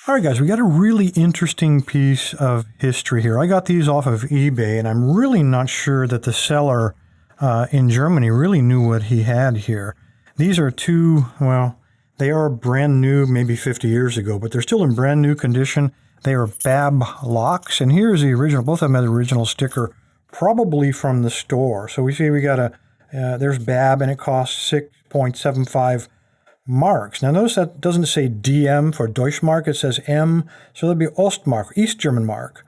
All right, guys, we got a really interesting piece of history here. I got these off of eBay, and I'm really not sure that the seller in Germany really knew what he had here. These are two, well, they are brand new, maybe 50 years ago, but they're still in brand new condition. They are BAB locks, and here's the original. Both of them have the original sticker, probably from the store. So we see we got there's BAB, and it costs 6.75 marks. Now notice that doesn't say DM for Deutschmark, it says M, so that'll be Ostmark, East German mark.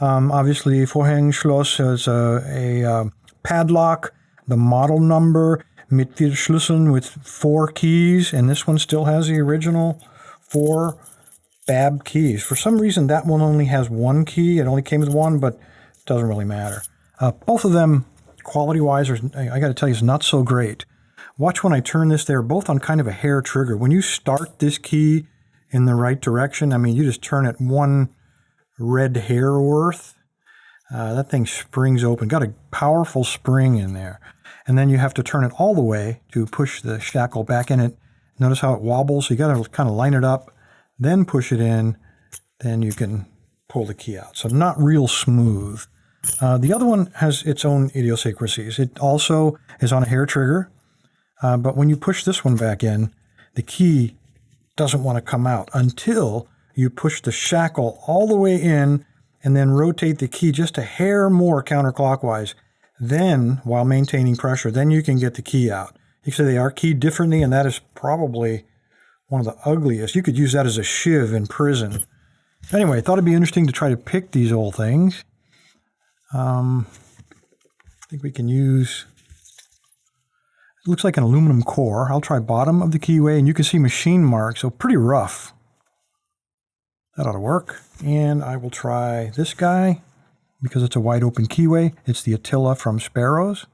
Obviously, Vorhängeschloss is a padlock, the model number, mit 4 Schlüsseln with 4 keys, and this one still has the original 4 BAB keys. For some reason, that one only has 1 key. It only came with 1, but it doesn't really matter. Both of them, quality-wise, I got to tell you, is not so great. Watch when I turn this. They're both on kind of a hair trigger. When you start this key in the right direction, I mean, you just turn it 1 red hair worth. That thing springs open. Got a powerful spring in there. And then you have to turn it all the way to push the shackle back in it. Notice how it wobbles. You got to kind of line it up, then push it in. Then you can pull the key out. So not real smooth. The other one has its own idiosyncrasies. It also is on a hair trigger. But when you push this one back in, the key doesn't want to come out until you push the shackle all the way in and then rotate the key just a hair more counterclockwise. Then, while maintaining pressure, then you can get the key out. You can say they are keyed differently, and that is probably one of the ugliest. You could use that as a shiv in prison. Anyway, I thought it'd be interesting to try to pick these old things. I think we can use... It looks like an aluminum core. I'll try bottom of the keyway, and you can see machine marks, so pretty rough. That ought to work. And I will try this guy, because it's a wide open keyway. It's the Attila from Sparrows.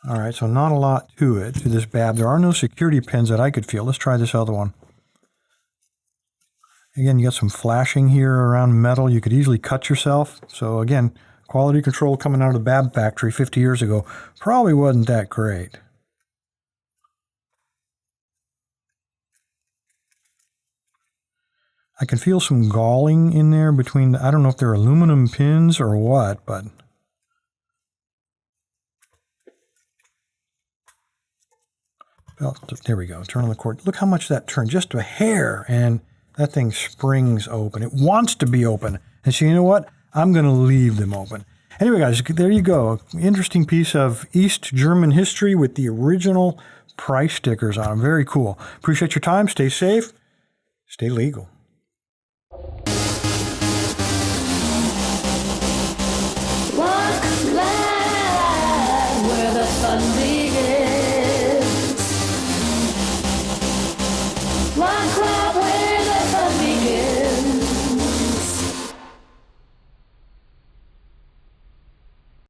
All right, so not a lot to it, to this BAB. There are no security pins that I could feel. Let's try this other one. Again, you got some flashing here around metal. You could easily cut yourself. So again, quality control coming out of the BAB factory 50 years ago probably wasn't that great. I can feel some galling in there between, I don't know if they're aluminum pins or what, but... Well, there we go, turn on the cord. Look how much that turned, just a hair, and that thing springs open. It wants to be open. And so you know what? I'm going to leave them open. Anyway, guys, there you go. Interesting piece of East German history with the original price stickers on them. Very cool. Appreciate your time. Stay safe. Stay legal. Walk live where the fun begins. Walk